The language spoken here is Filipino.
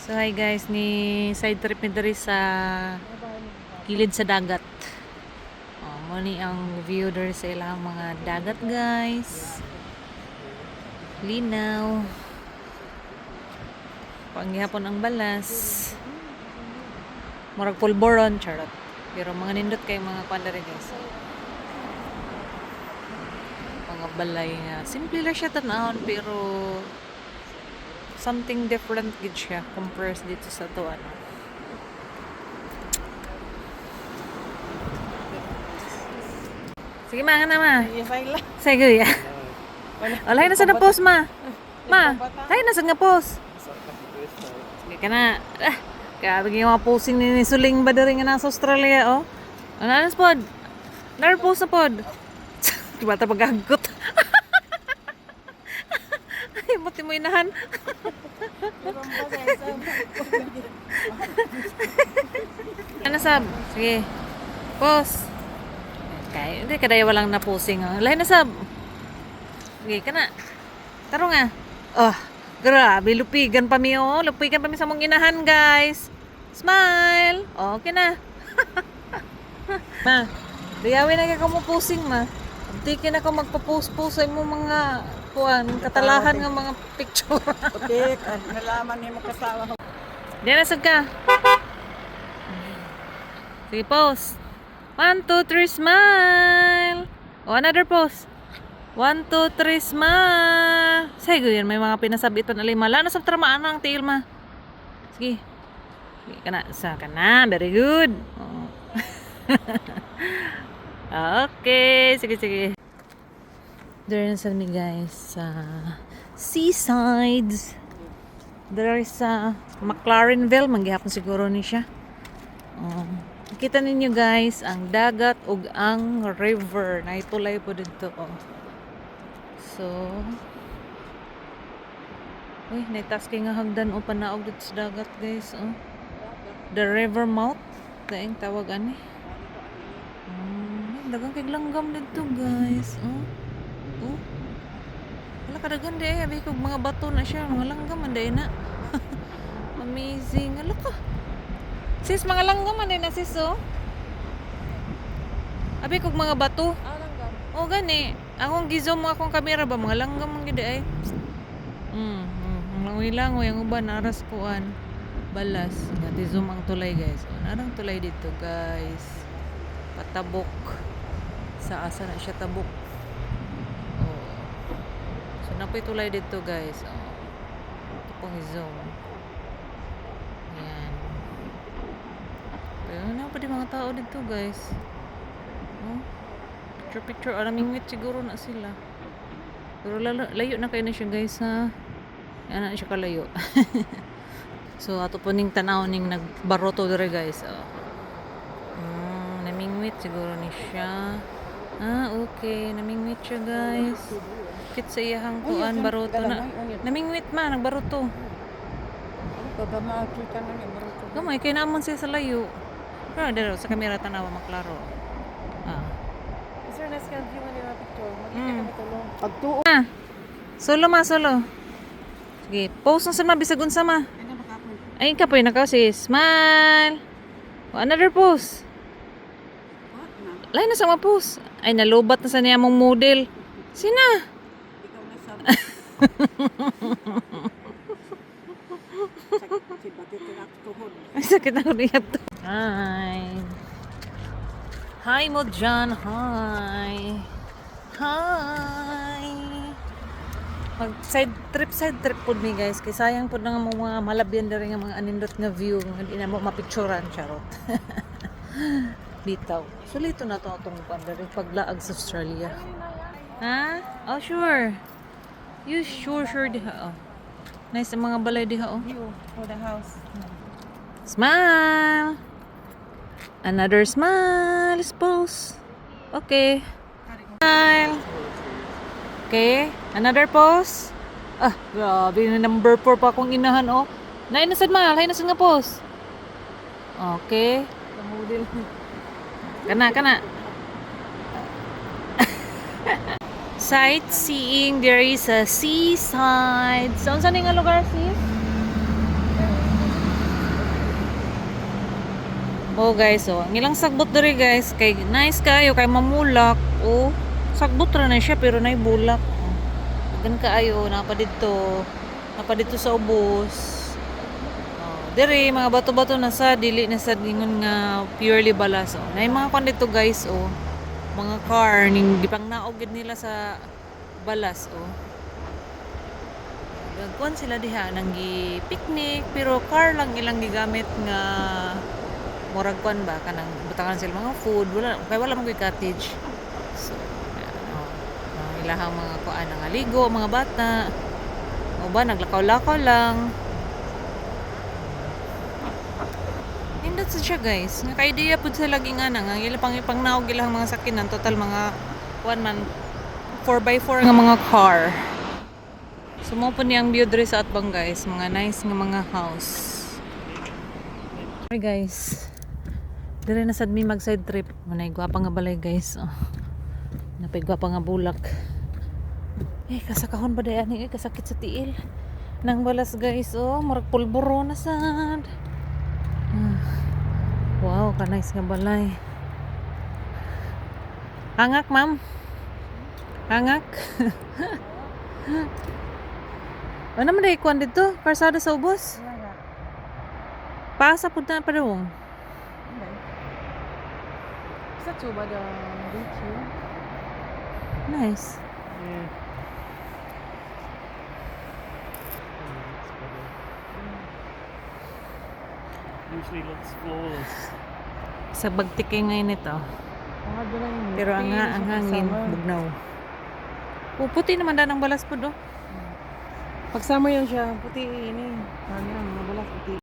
So hi guys, ni side trip ni diri sa kilid sa dagat. Oh, mo ni ang view diri sa ilang mga dagat guys. Linaw. Pangyapon ang balas. Murag pulboron, charot. Pero mga nindot kay mga kuan diri guys. Mga balay nga. Simple lang siya tan-awon pero something different gid siya compared dito sa to ano. Sige ma, na ma. Sige ya. Alay na sa na post ma. Ma, alay na sa nga post. Sige ka na. Kaya bigyan mga posing ni Suling ba diri nga nasa Australia oh. Ano na pod? Nar post na pod. Diba ta pagagot. Ay, buti mo inahan. Ano sab? Sige. Post. Okay, hindi kadaya walang na-posing. Lain na sab. Sige, kana. Taro nga. Oh, grabe, lupigan pa mi oh. Lupigan pa mi sa mong inahan, guys. Smile. Okay na. Ma, diyawin na ka mo posing, ma. Abdikin ako magpo-post-post sa mo mga kuan, katalahan ng mga picture. Okay, nalaman niyo mo kasawa ko. Diyan na sad ka. Sige, pose. 1, 2, 3, smile. O, another pose. 1, 2, 3, smile. Sige, yan. May mga pinasabitan na lima. Lalo sa tramaan ang tiil, ma. Sige. Sige ka na. Sa ka na. Very good. Oh. Okay. Sige, sige. There na sa mi guys sa seasides. There is sa McLarenville. Manggihapon siguro ni siya. Kita ninyo guys ang dagat ug ang river na itulay po dito oh. So uy, naitasking nga hagdan o panaog dito sa dagat guys oh. The river mouth kaing tawag ani. Dagang kay langgam dito guys oh. Oh. Wala kadagan di ay kog mga bato na siya, mga langgam man day na. Amazing. Ala ka. Sis, mga langgam man day na sis oh. Abi kog mga bato. Langgam. Oh gani. Akong gizoom mo akong kamera ba mga langgam man gid ay. Ang langoy ang uban aras kuan. Balas. Ngati zoom ang tulay guys. Oh, narang tulay dito guys. Patabok. Sa asa na siya tabok. So napoy tulay dito guys. Oh. Ito pong zoom. Yan. Pero na pa di mga tao dito guys. Oh. Picture. Araming wait siguro na sila. Pero layo na kayo na siya guys ha. Yan na siya kalayo. So ato po ning tanaw ning nagbaroto dire guys. Oh. Namingwit siguro ni siya. Okay. Namingwit siya guys. Kit sa iyahang kuan baroto na. Namingwit ma, nagbaroto. Baba makita na ni baruto. Gamay kay naman siya sa layo. Pero dito sa kamera tanawa maklaro. Sir, let's view mo nila picture. Magkita kami tulong. Pagtuo. Solo ma, solo. Sige, pose na sa ma bisag unsa ma. Ay ka po nakaw si smile. Another pose. Lain na sa mga pose. Ay nalubat na sa niya mong model. Sina? Ikaw na sa Ay, sakit ako niya to. Hi. Hi mo dyan. Hi. Hi. Mag side trip po mi guys. Kaya sayang po na nga mga malabyan na rin nga mga anindot nga view. Hindi na mo mapicturan. Charot. Bitaw. So, lito na itong pandari paglaag sa Australia. Ha? Oh, sure. You sure diha. Oh. Nice ang mga balay diha, oh. view for the house. Smile. Another smile, pose. Okay. Smile. Okay. Another pose. Grabe na number 4 pa akong inahan, oh. Nainasad ma. Nainasad nga pose. Okay. Model. Kana. Sightseeing, there is a seaside. Saan nga lugar, sis? Oh guys, oh, ang ilang sagbot diri guys, kay nice kayo kay mamulak. Oh, sagbot ra na siya pero nay bulak. Oh. Gan kaayo napa dito sa ubos. Oh, diri mga bato-bato na sa dili na sa gingon nga purely balas. Oh. Nay mga kon dito guys, oh. Mga car ning gipang naog gid nila sa balas, oh. Gagkuhan sila diha nang gi-picnic pero car lang ilang gigamit nga murag kwan ba kanang butangan sila mga food wala man koy cottage so ilahang mga kuan nga ligo mga bata o ba naglakaw-lakaw lang nindot sa siya guys nga ka-idea pud sa lagi nga nga ila pang naog ilang mga sakinan total mga kuan man 4x4 nga mga car sumo po niyang view diri sa atbang guys mga nice nga mga house. Hi guys, dire na sad mi mag side trip. Manay gwapa nga balay guys. Oh. Napay gwapa nga bulak. Kasakahon ba day ani kasakit sa tiil. Nang balas guys, oh, murag pulburo na sad. Wow, ka nice nga balay. Hangak, ma'am. Hangak. Ano man day kwan dito? Karsada sa ubos? Paasa pud na padung. Sa tuba da beach. Nice. Yeah. Usually looks flawless. Sa bagtike ngayon ito. Pero ang hangin bugnaw. Puti naman danang balas po do. Pag summer yan siya, puti ini. Ano